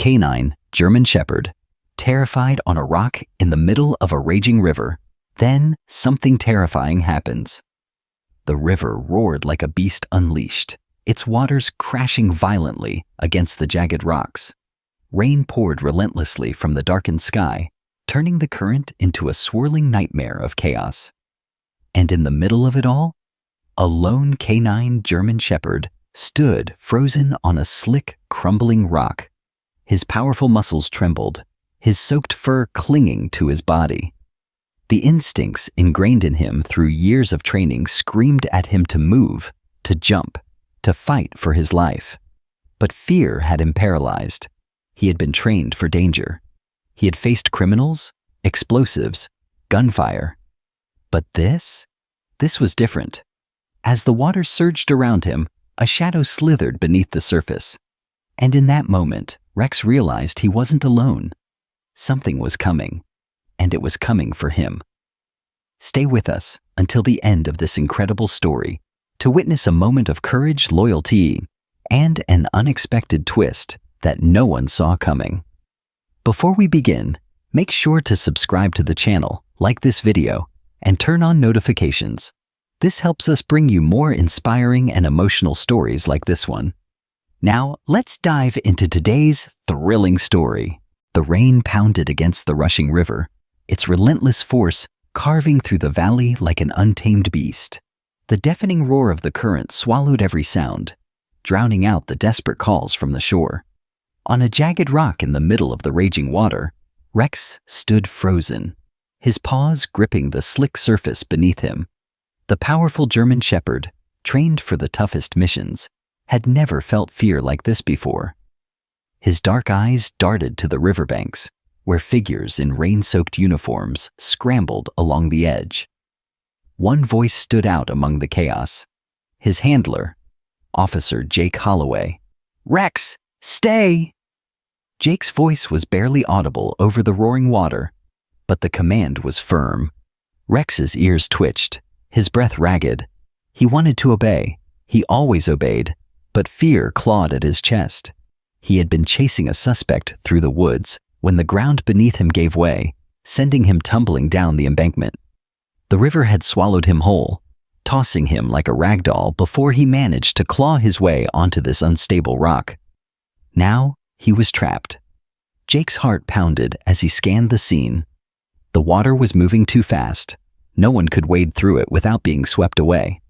canine German Shepherd, terrified on a rock in the middle of a raging river. Then something terrifying happens. The river roared like a beast unleashed, its waters crashing violently against the jagged rocks. Rain poured relentlessly from the darkened sky, turning the current into a swirling nightmare of chaos. And in the middle of it all, a lone canine German Shepherd stood frozen on a slick, crumbling rock. His powerful muscles trembled, his soaked fur clinging to his body. The instincts ingrained in him through years of training screamed at him to move, to jump, to fight for his life. But fear had him paralyzed. He had been trained for danger. He had faced criminals, explosives, gunfire. But this was different. As the water surged around him, a shadow slithered beneath the surface. And in that moment, Rex realized he wasn't alone. Something was coming, and it was coming for him. Stay with us until the end of this incredible story to witness a moment of courage, loyalty, and an unexpected twist that no one saw coming. Before we begin, make sure to subscribe to the channel, like this video, and turn on notifications. This helps us bring you more inspiring and emotional stories like this one. Now, let's dive into today's thrilling story. The rain pounded against the rushing river, its relentless force carving through the valley like an untamed beast. The deafening roar of the current swallowed every sound, drowning out the desperate calls from the shore. On a jagged rock in the middle of the raging water, Rex stood frozen, his paws gripping the slick surface beneath him. The powerful German Shepherd, trained for the toughest missions, had never felt fear like this before. His dark eyes darted to the riverbanks, where figures in rain-soaked uniforms scrambled along the edge. One voice stood out among the chaos. His handler, Officer Jake Holloway. "Rex, stay!" Jake's voice was barely audible over the roaring water, but the command was firm. Rex's ears twitched, his breath ragged. He wanted to obey. He always obeyed, but fear clawed at his chest. He had been chasing a suspect through the woods when the ground beneath him gave way, sending him tumbling down the embankment. The river had swallowed him whole, tossing him like a rag doll before he managed to claw his way onto this unstable rock. Now he was trapped. Jake's heart pounded as he scanned the scene. The water was moving too fast. No one could wade through it without being swept away.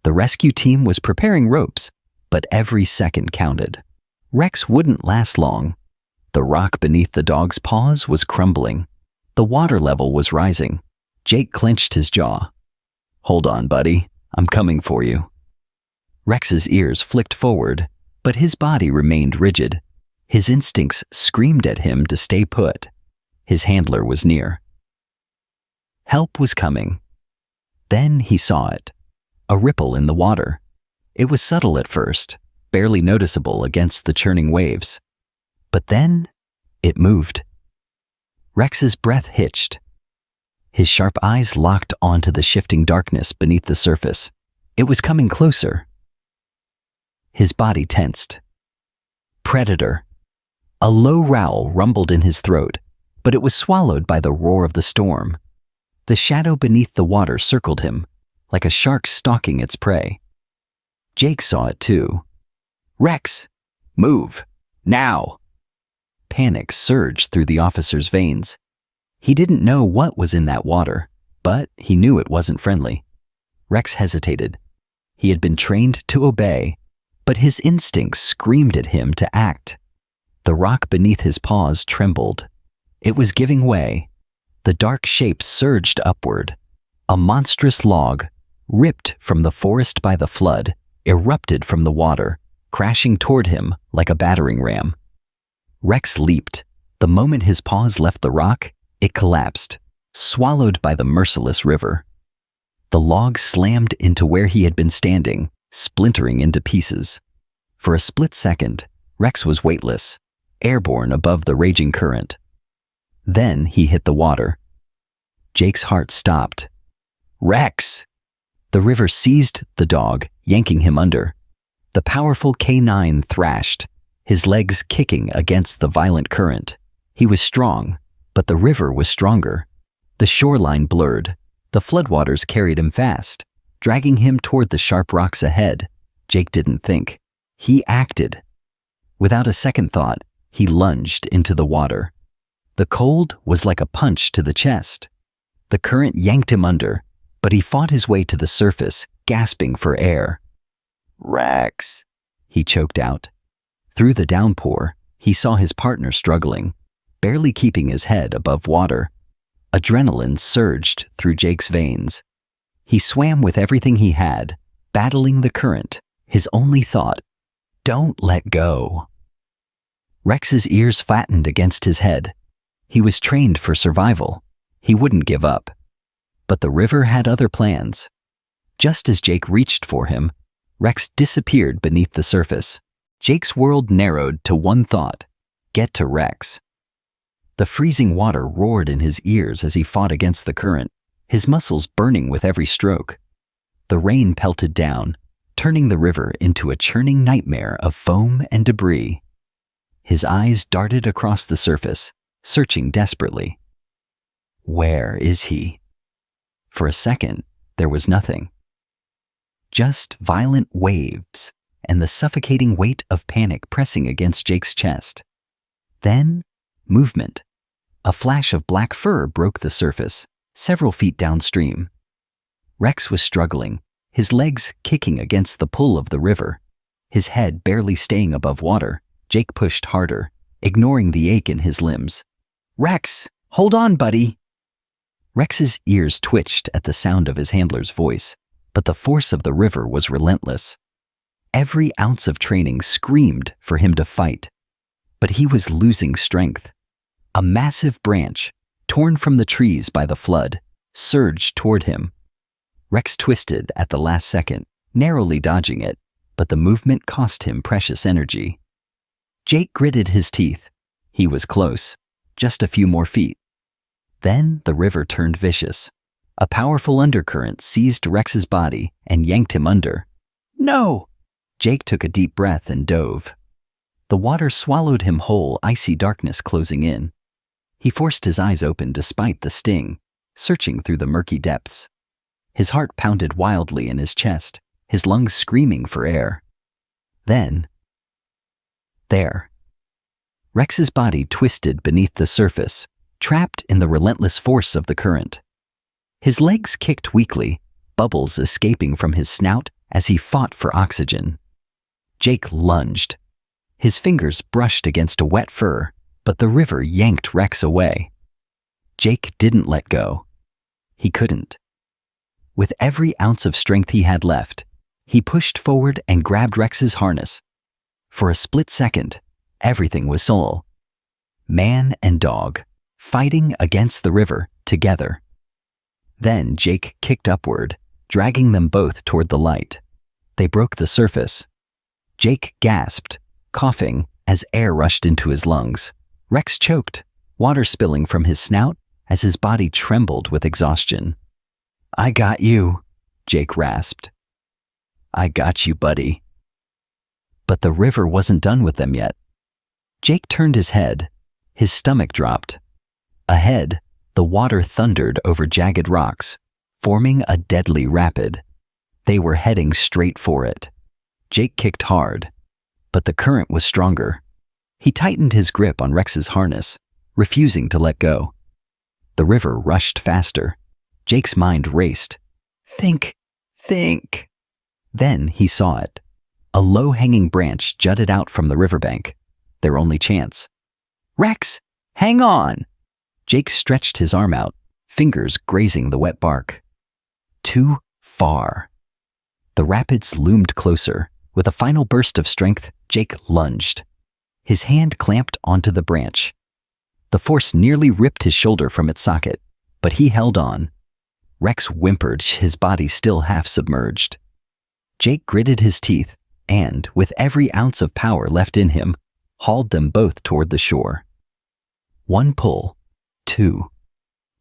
The rescue team was preparing ropes, but every second counted. Rex wouldn't last long. The rock beneath the dog's paws was crumbling. The water level was rising. Jake clenched his jaw. "Hold on, buddy. I'm coming for you." Rex's ears flicked forward, but his body remained rigid. His instincts screamed at him to stay put. His handler was near. Help was coming. Then he saw it. A ripple in the water. It was subtle at first, barely noticeable against the churning waves. But then, it moved. Rex's breath hitched. His sharp eyes locked onto the shifting darkness beneath the surface. It was coming closer. His body tensed. Predator. A low growl rumbled in his throat, but it was swallowed by the roar of the storm. The shadow beneath the water circled him, like a shark stalking its prey. Jake saw it too. "Rex, move, now!" Panic surged through the officer's veins. He didn't know what was in that water, but he knew it wasn't friendly. Rex hesitated. He had been trained to obey, but his instincts screamed at him to act. The rock beneath his paws trembled. It was giving way. The dark shape surged upward. A monstrous log, ripped from the forest by the flood, erupted from the water, crashing toward him like a battering ram. Rex leaped. The moment his paws left the rock, it collapsed, swallowed by the merciless river. The log slammed into where he had been standing, splintering into pieces. For a split second, Rex was weightless, airborne above the raging current. Then he hit the water. Jake's heart stopped. "Rex!" The river seized the dog, yanking him under. The powerful canine thrashed, his legs kicking against the violent current. He was strong, but the river was stronger. The shoreline blurred. The floodwaters carried him fast, dragging him toward the sharp rocks ahead. Jake didn't think. He acted. Without a second thought, he lunged into the water. The cold was like a punch to the chest. The current yanked him under, but he fought his way to the surface, gasping for air. "Rex," he choked out. Through the downpour, he saw his partner struggling, barely keeping his head above water. Adrenaline surged through Jake's veins. He swam with everything he had, battling the current, his only thought, "Don't let go." Rex's ears flattened against his head. He was trained for survival. He wouldn't give up. But the river had other plans. Just as Jake reached for him, Rex disappeared beneath the surface. Jake's world narrowed to one thought: get to Rex. The freezing water roared in his ears as he fought against the current, his muscles burning with every stroke. The rain pelted down, turning the river into a churning nightmare of foam and debris. His eyes darted across the surface, searching desperately. Where is he? For a second, there was nothing. Just violent waves and the suffocating weight of panic pressing against Jake's chest. Then, movement. A flash of black fur broke the surface, several feet downstream. Rex was struggling, his legs kicking against the pull of the river. His head barely staying above water, Jake pushed harder, ignoring the ache in his limbs. "Rex, hold on, buddy!" Rex's ears twitched at the sound of his handler's voice, but the force of the river was relentless. Every ounce of training screamed for him to fight, but he was losing strength. A massive branch, torn from the trees by the flood, surged toward him. Rex twisted at the last second, narrowly dodging it, but the movement cost him precious energy. Jake gritted his teeth. He was close, just a few more feet. Then the river turned vicious. A powerful undercurrent seized Rex's body and yanked him under. "No!" Jake took a deep breath and dove. The water swallowed him whole, icy darkness closing in. He forced his eyes open despite the sting, searching through the murky depths. His heart pounded wildly in his chest, his lungs screaming for air. Then, there. Rex's body twisted beneath the surface, trapped in the relentless force of the current. His legs kicked weakly, bubbles escaping from his snout as he fought for oxygen. Jake lunged. His fingers brushed against a wet fur, but the river yanked Rex away. Jake didn't let go. He couldn't. With every ounce of strength he had left, he pushed forward and grabbed Rex's harness. For a split second, everything was soul. Man and dog, fighting against the river together. Then Jake kicked upward, dragging them both toward the light. They broke the surface. Jake gasped, coughing as air rushed into his lungs. Rex choked, water spilling from his snout as his body trembled with exhaustion. "I got you," Jake rasped. "I got you, buddy." But the river wasn't done with them yet. Jake turned his head. His stomach dropped. Ahead, the water thundered over jagged rocks, forming a deadly rapid. They were heading straight for it. Jake kicked hard, but the current was stronger. He tightened his grip on Rex's harness, refusing to let go. The river rushed faster. Jake's mind raced. Think. Then he saw it. A low-hanging branch jutted out from the riverbank, their only chance. "Rex, hang on!" Jake stretched his arm out, fingers grazing the wet bark. Too far. The rapids loomed closer. With a final burst of strength, Jake lunged. His hand clamped onto the branch. The force nearly ripped his shoulder from its socket, but he held on. Rex whimpered, his body still half submerged. Jake gritted his teeth and, with every ounce of power left in him, hauled them both toward the shore. One pull, two.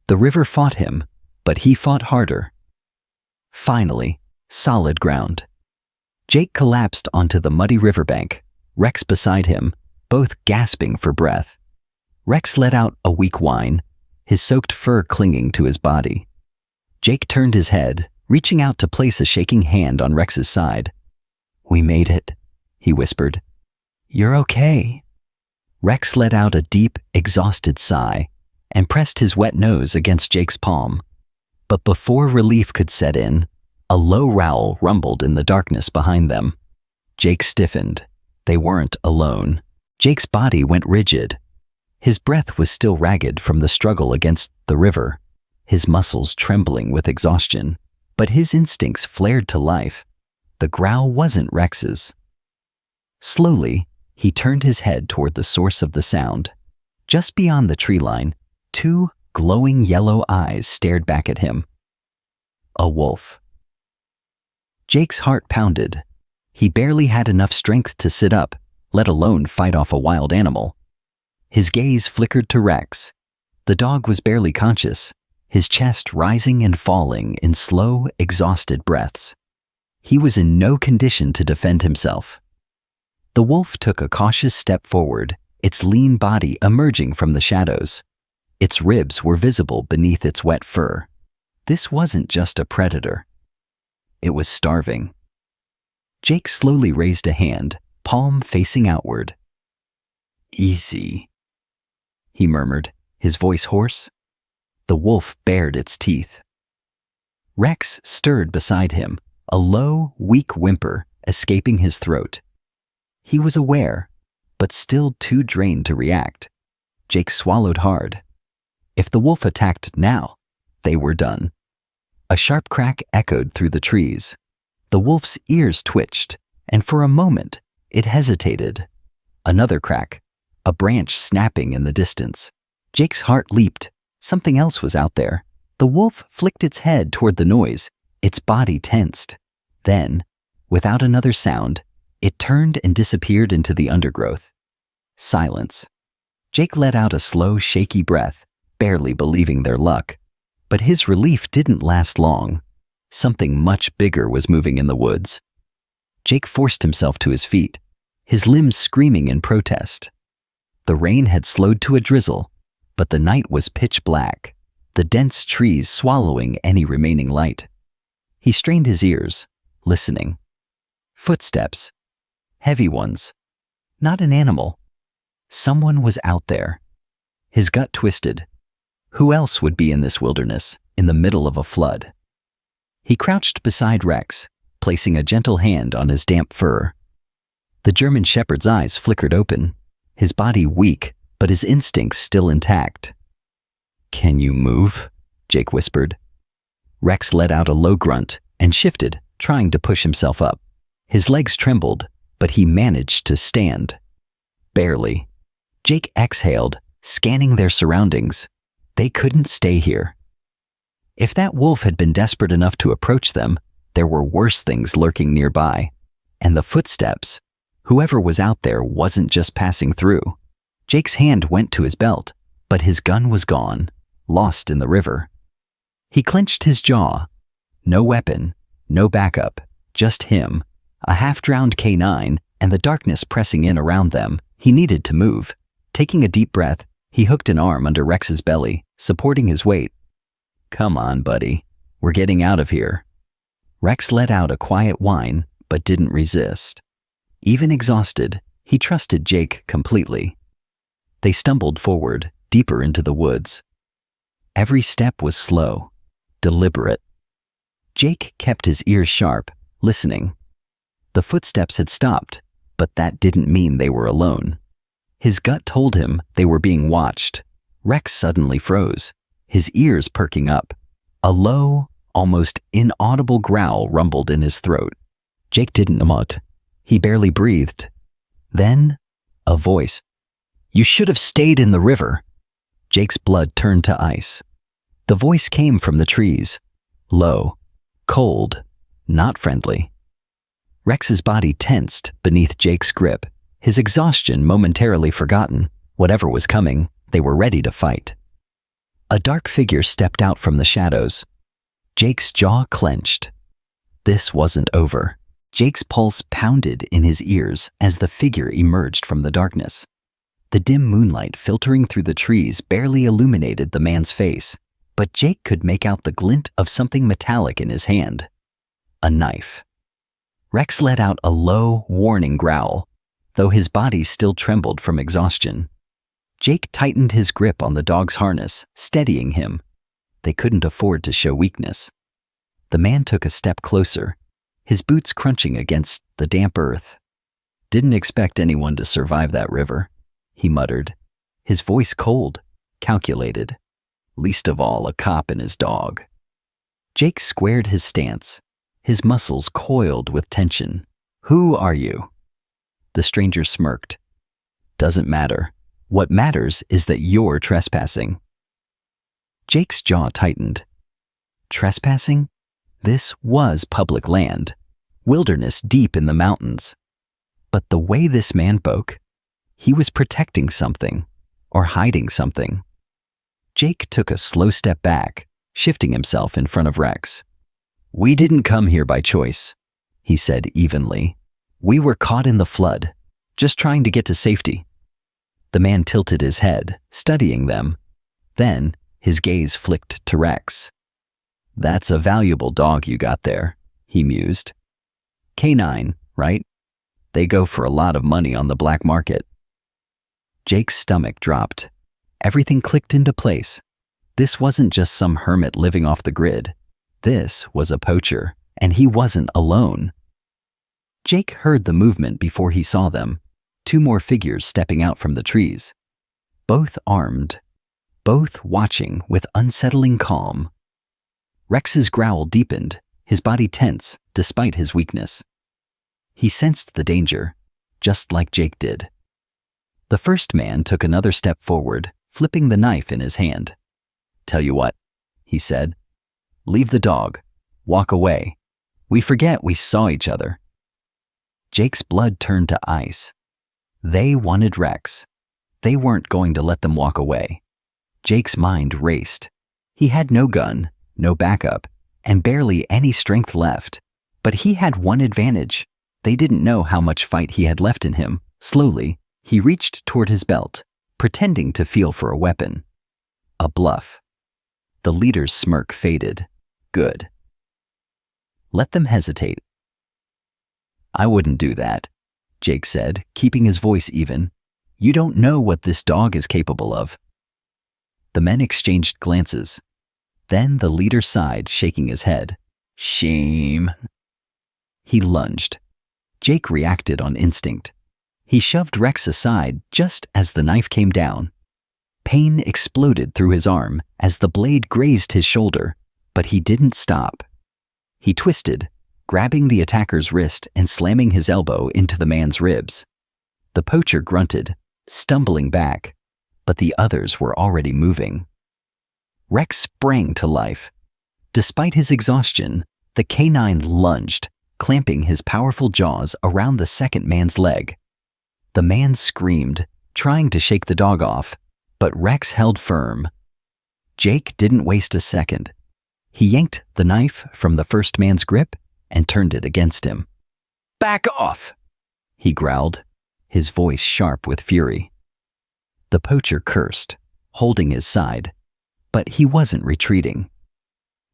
The river fought him, but he fought harder. Finally, solid ground. Jake collapsed onto the muddy riverbank, Rex beside him, both gasping for breath. Rex let out a weak whine, his soaked fur clinging to his body. Jake turned his head, reaching out to place a shaking hand on Rex's side. "We made it," he whispered. "You're okay." Rex let out a deep, exhausted sigh and pressed his wet nose against Jake's palm. But before relief could set in, a low growl rumbled in the darkness behind them. Jake stiffened. They weren't alone. Jake's body went rigid. His breath was still ragged from the struggle against the river, his muscles trembling with exhaustion. But his instincts flared to life. The growl wasn't Rex's. Slowly, he turned his head toward the source of the sound. Just beyond the tree line, two glowing yellow eyes stared back at him. A wolf. Jake's heart pounded. He barely had enough strength to sit up, let alone fight off a wild animal. His gaze flickered to Rex. The dog was barely conscious, his chest rising and falling in slow, exhausted breaths. He was in no condition to defend himself. The wolf took a cautious step forward, its lean body emerging from the shadows. Its ribs were visible beneath its wet fur. This wasn't just a predator. It was starving. Jake slowly raised a hand, palm facing outward. "Easy," he murmured, his voice hoarse. The wolf bared its teeth. Rex stirred beside him, a low, weak whimper escaping his throat. He was aware, but still too drained to react. Jake swallowed hard. If the wolf attacked now, they were done. A sharp crack echoed through the trees. The wolf's ears twitched, and for a moment, it hesitated. Another crack, a branch snapping in the distance. Jake's heart leaped. Something else was out there. The wolf flicked its head toward the noise, its body tensed. Then, without another sound, it turned and disappeared into the undergrowth. Silence. Jake let out a slow, shaky breath, barely believing their luck. But his relief didn't last long. Something much bigger was moving in the woods. Jake forced himself to his feet, his limbs screaming in protest. The rain had slowed to a drizzle, but the night was pitch black, the dense trees swallowing any remaining light. He strained his ears, listening. Footsteps. Heavy ones. Not an animal. Someone was out there. His gut twisted. Who else would be in this wilderness, in the middle of a flood? He crouched beside Rex, placing a gentle hand on his damp fur. The German shepherd's eyes flickered open, his body weak, but his instincts still intact. "Can you move?" Jake whispered. Rex let out a low grunt and shifted, trying to push himself up. His legs trembled, but he managed to stand. Barely. Jake exhaled, scanning their surroundings. They couldn't stay here. If that wolf had been desperate enough to approach them, there were worse things lurking nearby. And the footsteps, whoever was out there wasn't just passing through. Jake's hand went to his belt, but his gun was gone, lost in the river. He clenched his jaw. No weapon, no backup, just him, a half-drowned K9, and the darkness pressing in around them. He needed to move. Taking a deep breath, he hooked an arm under Rex's belly, supporting his weight. "Come on, buddy. We're getting out of here." Rex let out a quiet whine, but didn't resist. Even exhausted, he trusted Jake completely. They stumbled forward, deeper into the woods. Every step was slow, deliberate. Jake kept his ears sharp, listening. The footsteps had stopped, but that didn't mean they were alone. His gut told him they were being watched. Rex suddenly froze, his ears perking up. A low, almost inaudible growl rumbled in his throat. Jake didn't emote. He barely breathed. Then, a voice. "You should have stayed in the river." Jake's blood turned to ice. The voice came from the trees. Low, cold, not friendly. Rex's body tensed beneath Jake's grip, his exhaustion momentarily forgotten. Whatever was coming, they were ready to fight. A dark figure stepped out from the shadows. Jake's jaw clenched. This wasn't over. Jake's pulse pounded in his ears as the figure emerged from the darkness. The dim moonlight filtering through the trees barely illuminated the man's face, but Jake could make out the glint of something metallic in his hand. A knife. Rex let out a low, warning growl, though his body still trembled from exhaustion. Jake tightened his grip on the dog's harness, steadying him. They couldn't afford to show weakness. The man took a step closer, his boots crunching against the damp earth. "Didn't expect anyone to survive that river," he muttered, his voice cold, calculated. "Least of all a cop and his dog." Jake squared his stance, his muscles coiled with tension. "Who are you?" The stranger smirked. "Doesn't matter. What matters is that you're trespassing." Jake's jaw tightened. Trespassing? This was public land, wilderness deep in the mountains. But the way this man spoke, he was protecting something, or hiding something. Jake took a slow step back, shifting himself in front of Rex. "We didn't come here by choice," he said evenly. "We were caught in the flood, just trying to get to safety." The man tilted his head, studying them. Then, his gaze flicked to Rex. "That's a valuable dog you got there," he mused. "Canine, right? They go for a lot of money on the black market." Jake's stomach dropped. Everything clicked into place. This wasn't just some hermit living off the grid. This was a poacher, and he wasn't alone. Jake heard the movement before he saw them. 2 more figures stepping out from the trees. Both armed, both watching with unsettling calm. Rex's growl deepened, his body tense despite his weakness. He sensed the danger, just like Jake did. The first man took another step forward, flipping the knife in his hand. "Tell you what," he said. "Leave the dog. Walk away. We forget we saw each other." Jake's blood turned to ice. They wanted Rex. They weren't going to let them walk away. Jake's mind raced. He had no gun, no backup, and barely any strength left. But he had one advantage. They didn't know how much fight he had left in him. Slowly, he reached toward his belt, pretending to feel for a weapon. A bluff. The leader's smirk faded. Good. Let them hesitate. "I wouldn't do that," Jake said, keeping his voice even. "You don't know what this dog is capable of." The men exchanged glances. Then the leader sighed, shaking his head. "Shame." He lunged. Jake reacted on instinct. He shoved Rex aside just as the knife came down. Pain exploded through his arm as the blade grazed his shoulder, but he didn't stop. He twisted, grabbing the attacker's wrist and slamming his elbow into the man's ribs. The poacher grunted, stumbling back, but the others were already moving. Rex sprang to life. Despite his exhaustion, the canine lunged, clamping his powerful jaws around the second man's leg. The man screamed, trying to shake the dog off, but Rex held firm. Jake didn't waste a second. He yanked the knife from the first man's grip and turned it against him. "Back off!" he growled, his voice sharp with fury. The poacher cursed, holding his side, but he wasn't retreating.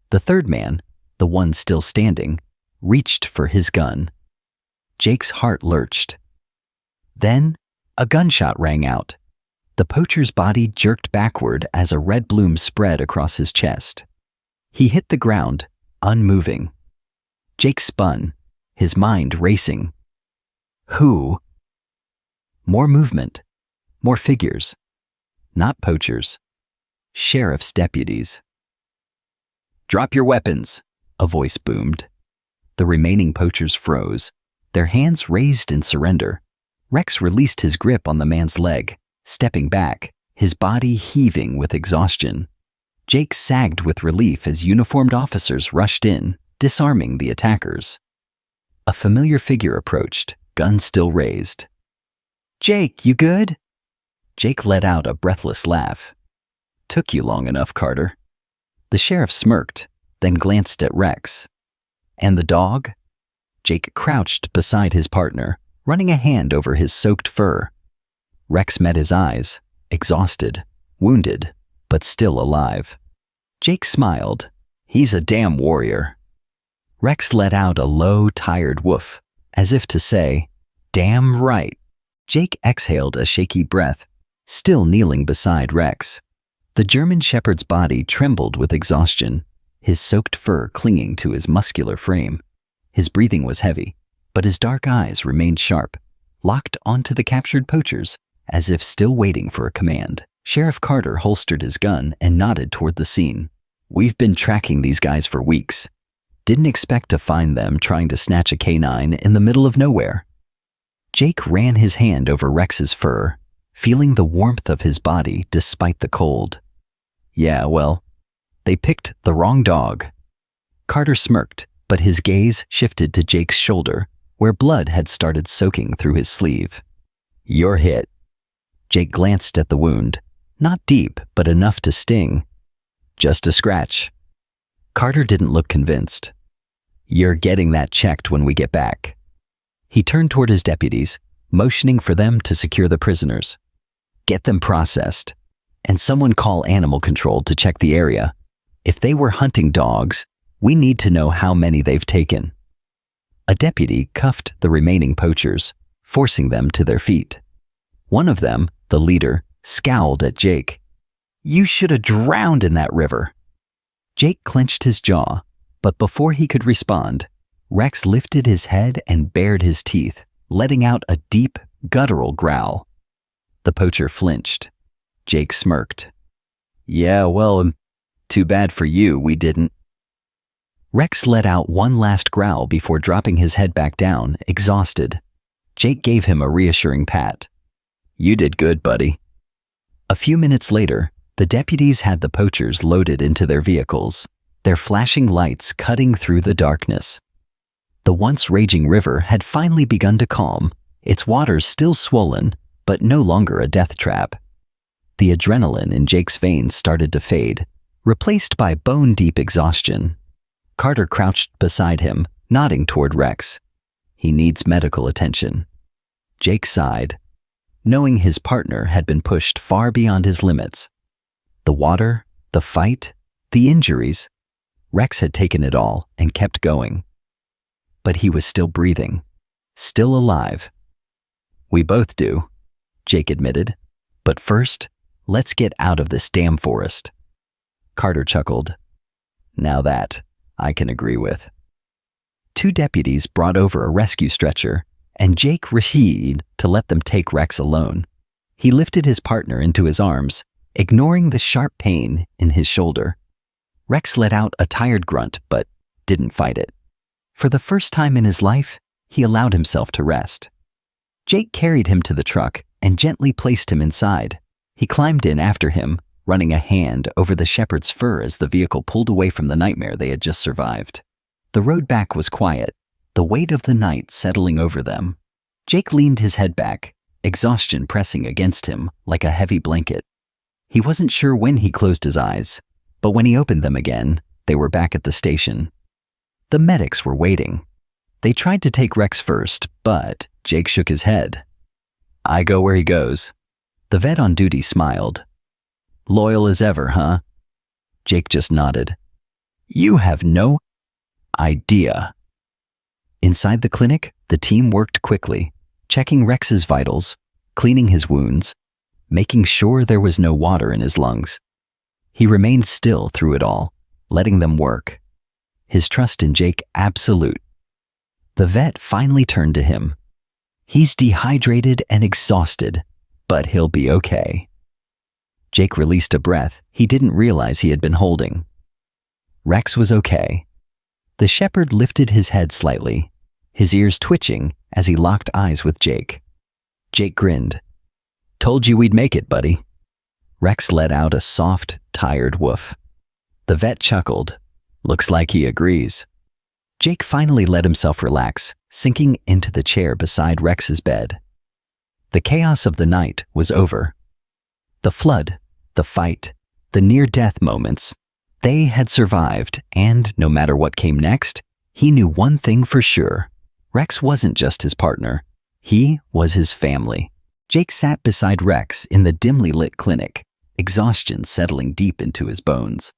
The third man, the one still standing, reached for his gun. Jake's heart lurched. Then, a gunshot rang out. The poacher's body jerked backward as a red bloom spread across his chest. He hit the ground, unmoving. Jake spun, his mind racing. Who? More movement, more figures. Not poachers. Sheriff's deputies. "Drop your weapons," a voice boomed. The remaining poachers froze, their hands raised in surrender. Rex released his grip on the man's leg, stepping back, his body heaving with exhaustion. Jake sagged with relief as uniformed officers rushed in, disarming the attackers. A familiar figure approached, gun still raised. "Jake, you good?" Jake let out a breathless laugh. "Took you long enough, Carter." The sheriff smirked, then glanced at Rex. "And the dog?" Jake crouched beside his partner, running a hand over his soaked fur. Rex met his eyes, exhausted, wounded, but still alive. Jake smiled. He's a damn warrior. Rex let out a low, tired woof, as if to say, damn right. Jake exhaled a shaky breath, still kneeling beside Rex. The German Shepherd's body trembled with exhaustion, his soaked fur clinging to his muscular frame. His breathing was heavy, but his dark eyes remained sharp, locked onto the captured poachers, as if still waiting for a command. Sheriff Carter holstered his gun and nodded toward the scene. We've been tracking these guys for weeks. Didn't expect to find them trying to snatch a canine in the middle of nowhere. Jake ran his hand over Rex's fur, feeling the warmth of his body despite the cold. Yeah, well, they picked the wrong dog. Carter smirked, but his gaze shifted to Jake's shoulder, where blood had started soaking through his sleeve. You're hit. Jake glanced at the wound. Not deep, but enough to sting. Just a scratch. Carter didn't look convinced. You're getting that checked when we get back. He turned toward his deputies, motioning for them to secure the prisoners. Get them processed, and someone call animal control to check the area. If they were hunting dogs, we need to know how many they've taken. A deputy cuffed the remaining poachers, forcing them to their feet. One of them, the leader, scowled at Jake. You should have drowned in that river. Jake clenched his jaw, but before he could respond, Rex lifted his head and bared his teeth, letting out a deep, guttural growl. The poacher flinched. Jake smirked. Yeah, well, too bad for you, we didn't. Rex let out one last growl before dropping his head back down, exhausted. Jake gave him a reassuring pat. You did good, buddy. A few minutes later, the deputies had the poachers loaded into their vehicles, their flashing lights cutting through the darkness. The once raging river had finally begun to calm, its waters still swollen, but no longer a death trap. The adrenaline in Jake's veins started to fade, replaced by bone-deep exhaustion. Carter crouched beside him, nodding toward Rex. He needs medical attention. Jake sighed, knowing his partner had been pushed far beyond his limits. The water, the fight, the injuries. Rex had taken it all and kept going. But he was still breathing, still alive. We both do, Jake admitted. But first, let's get out of this damn forest. Carter chuckled. Now that, I can agree with. Two deputies brought over a rescue stretcher, and Jake refused to let them take Rex alone. He lifted his partner into his arms, ignoring the sharp pain in his shoulder. Rex let out a tired grunt, but didn't fight it. For the first time in his life, he allowed himself to rest. Jake carried him to the truck and gently placed him inside. He climbed in after him, running a hand over the shepherd's fur as the vehicle pulled away from the nightmare they had just survived. The road back was quiet, the weight of the night settling over them. Jake leaned his head back, exhaustion pressing against him like a heavy blanket. He wasn't sure when he closed his eyes, but when he opened them again, they were back at the station. The medics were waiting. They tried to take Rex first, but Jake shook his head. I go where he goes. The vet on duty smiled. Loyal as ever, huh? Jake just nodded. You have no idea. Inside the clinic, the team worked quickly, checking Rex's vitals, cleaning his wounds, making sure there was no water in his lungs. He remained still through it all, letting them work. His trust in Jake absolute. The vet finally turned to him. He's dehydrated and exhausted, but he'll be okay. Jake released a breath he didn't realize he had been holding. Rex was okay. The shepherd lifted his head slightly, his ears twitching as he locked eyes with Jake. Jake grinned. Told you we'd make it, buddy. Rex let out a soft, tired woof. The vet chuckled. Looks like he agrees. Jake finally let himself relax, sinking into the chair beside Rex's bed. The chaos of the night was over. The flood, the fight, the near-death moments, they had survived, and no matter what came next, he knew one thing for sure. Rex wasn't just his partner. He was his family. Jake sat beside Rex in the dimly lit clinic, exhaustion settling deep into his bones.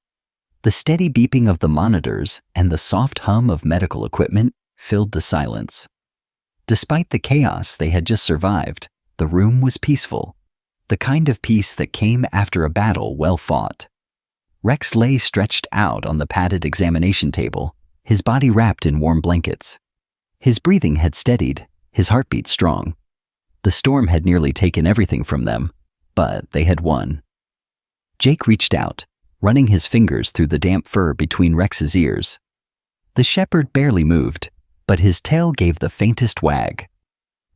The steady beeping of the monitors and the soft hum of medical equipment filled the silence. Despite the chaos they had just survived, the room was peaceful, the kind of peace that came after a battle well fought. Rex lay stretched out on the padded examination table, his body wrapped in warm blankets. His breathing had steadied, his heartbeat strong. The storm had nearly taken everything from them, but they had won. Jake reached out, running his fingers through the damp fur between Rex's ears. The shepherd barely moved, but his tail gave the faintest wag.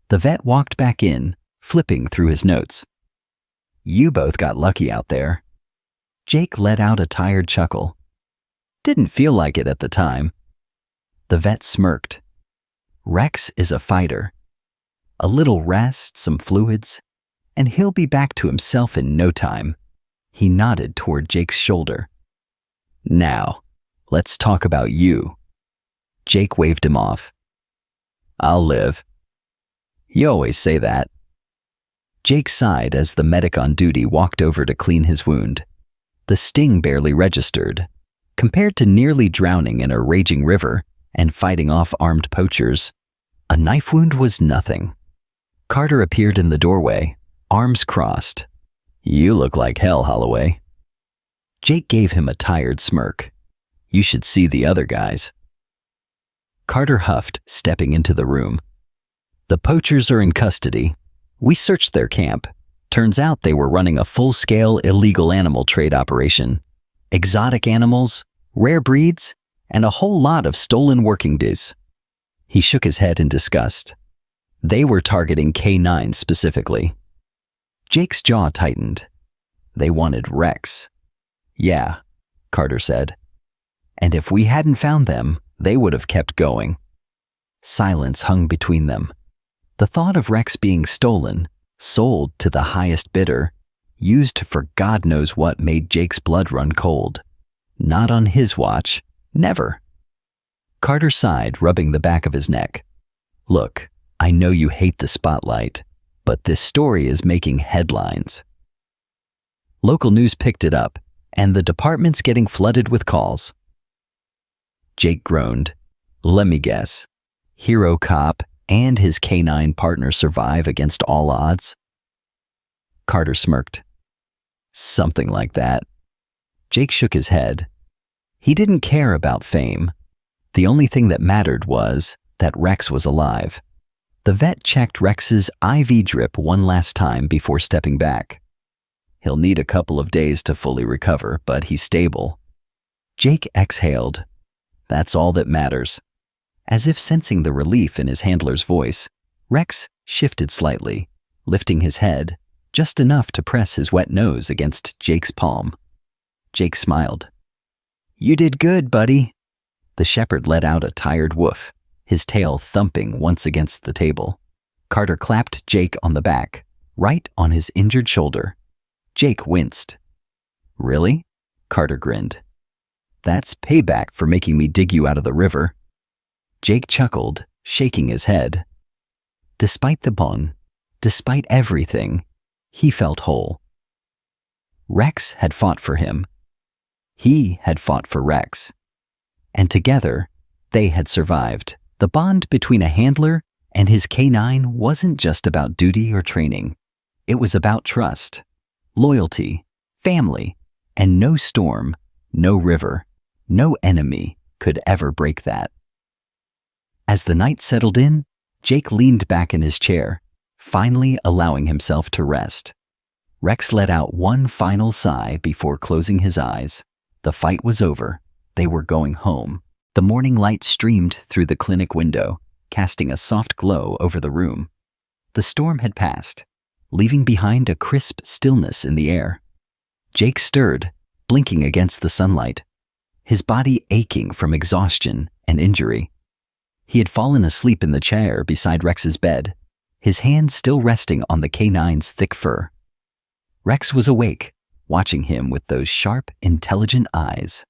The vet walked back in, flipping through his notes. "You both got lucky out there." Jake let out a tired chuckle. "Didn't feel like it at the time." The vet smirked. "Rex is a fighter. A little rest, some fluids, and he'll be back to himself in no time." He nodded toward Jake's shoulder. "Now, let's talk about you." Jake waved him off. "I'll live." "You always say that." Jake sighed as the medic on duty walked over to clean his wound. The sting barely registered. Compared to nearly drowning in a raging river and fighting off armed poachers, a knife wound was nothing. Carter appeared in the doorway, arms crossed. "You look like hell, Holloway." Jake gave him a tired smirk. "You should see the other guys." Carter huffed, stepping into the room. "The poachers are in custody. We searched their camp. Turns out they were running a full-scale illegal animal trade operation. Exotic animals, rare breeds, and a whole lot of stolen working days." He shook his head in disgust. They were targeting K9 specifically. Jake's jaw tightened. They wanted Rex. "Yeah," Carter said. "And if we hadn't found them, they would have kept going." Silence hung between them. The thought of Rex being stolen, sold to the highest bidder, used for God knows what made Jake's blood run cold. Not on his watch. Never. Carter sighed, rubbing the back of his neck. "Look, I know you hate the spotlight, but this story is making headlines." Local news picked it up, and the department's getting flooded with calls. Jake groaned. "Let me guess. Hero cop and his K9 partner survive against all odds?" Carter smirked. "Something like that." Jake shook his head. He didn't care about fame. The only thing that mattered was that Rex was alive. The vet checked Rex's IV drip one last time before stepping back. "He'll need a couple of days to fully recover, but he's stable." Jake exhaled. "That's all that matters." As if sensing the relief in his handler's voice, Rex shifted slightly, lifting his head, just enough to press his wet nose against Jake's palm. Jake smiled. "You did good, buddy." The shepherd let out a tired woof, his tail thumping once against the table. Carter clapped Jake on the back, right on his injured shoulder. Jake winced. "Really?" Carter grinned. "That's payback for making me dig you out of the river." Jake chuckled, shaking his head. Despite the bone, despite everything, he felt whole. Rex had fought for him. He had fought for Rex. And together, they had survived. The bond between a handler and his K9 wasn't just about duty or training. It was about trust, loyalty, family, and no storm, no river, no enemy could ever break that. As the night settled in, Jake leaned back in his chair, finally allowing himself to rest. Rex let out one final sigh before closing his eyes. The fight was over. They were going home. The morning light streamed through the clinic window, casting a soft glow over the room. The storm had passed, leaving behind a crisp stillness in the air. Jake stirred, blinking against the sunlight, his body aching from exhaustion and injury. He had fallen asleep in the chair beside Rex's bed, his hand still resting on the K9's thick fur. Rex was awake, watching him with those sharp, intelligent eyes.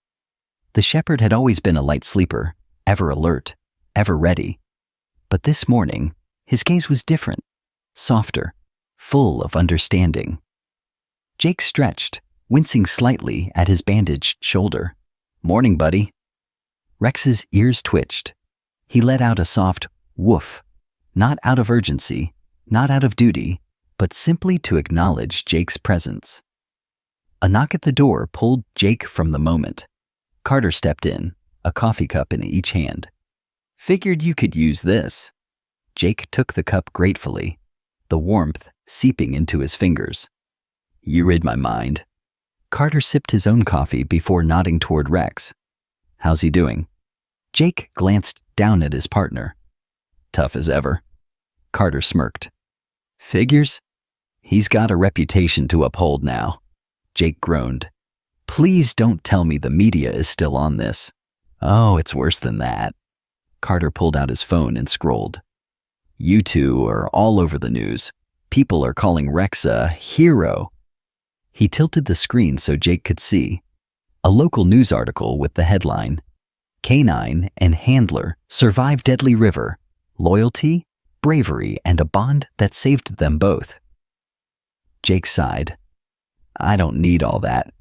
The shepherd had always been a light sleeper, ever alert, ever ready. But this morning, his gaze was different, softer, full of understanding. Jake stretched, wincing slightly at his bandaged shoulder. "Morning, buddy." Rex's ears twitched. He let out a soft woof, not out of urgency, not out of duty, but simply to acknowledge Jake's presence. A knock at the door pulled Jake from the moment. Carter stepped in, a coffee cup in each hand. "Figured you could use this." Jake took the cup gratefully, the warmth seeping into his fingers. "You read my mind." Carter sipped his own coffee before nodding toward Rex. "How's he doing?" Jake glanced down at his partner. "Tough as ever." Carter smirked. "Figures? He's got a reputation to uphold now." Jake groaned. "Please don't tell me the media is still on this." "Oh, it's worse than that." Carter pulled out his phone and scrolled. "You two are all over the news. People are calling Rex a hero." He tilted the screen so Jake could see. A local news article with the headline, "Canine and Handler Survive Deadly River. Loyalty, Bravery, and a Bond that Saved Them Both." Jake sighed. "I don't need all that."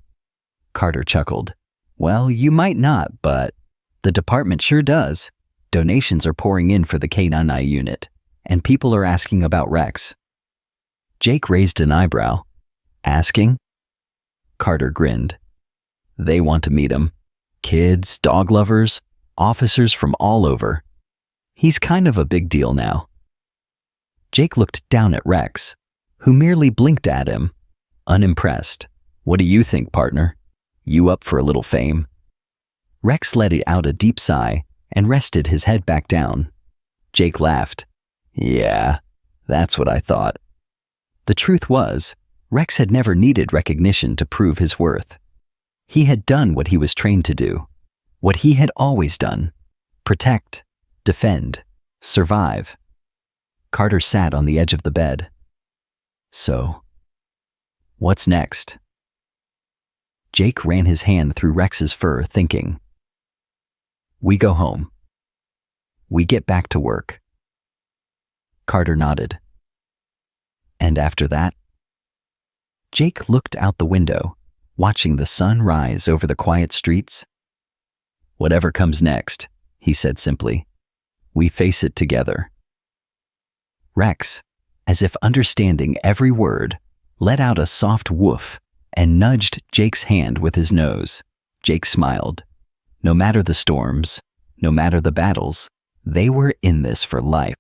Carter chuckled. "Well, you might not, but the department sure does. Donations are pouring in for the K9I unit, and people are asking about Rex." Jake raised an eyebrow. "Asking?" Carter grinned. "They want to meet him. Kids, dog lovers, officers from all over. He's kind of a big deal now." Jake looked down at Rex, who merely blinked at him, unimpressed. "What do you think, partner? You up for a little fame?" Rex let out a deep sigh and rested his head back down. Jake laughed. "Yeah, that's what I thought." The truth was, Rex had never needed recognition to prove his worth. He had done what he was trained to do, what he had always done: protect, defend, survive. Carter sat on the edge of the bed. "So, what's next?" Jake ran his hand through Rex's fur, thinking. "We go home. We get back to work." Carter nodded. "And after that?" Jake looked out the window, watching the sun rise over the quiet streets. "Whatever comes next," he said simply, "we face it together." Rex, as if understanding every word, let out a soft woof and nudged Jake's hand with his nose. Jake smiled. No matter the storms, no matter the battles, they were in this for life.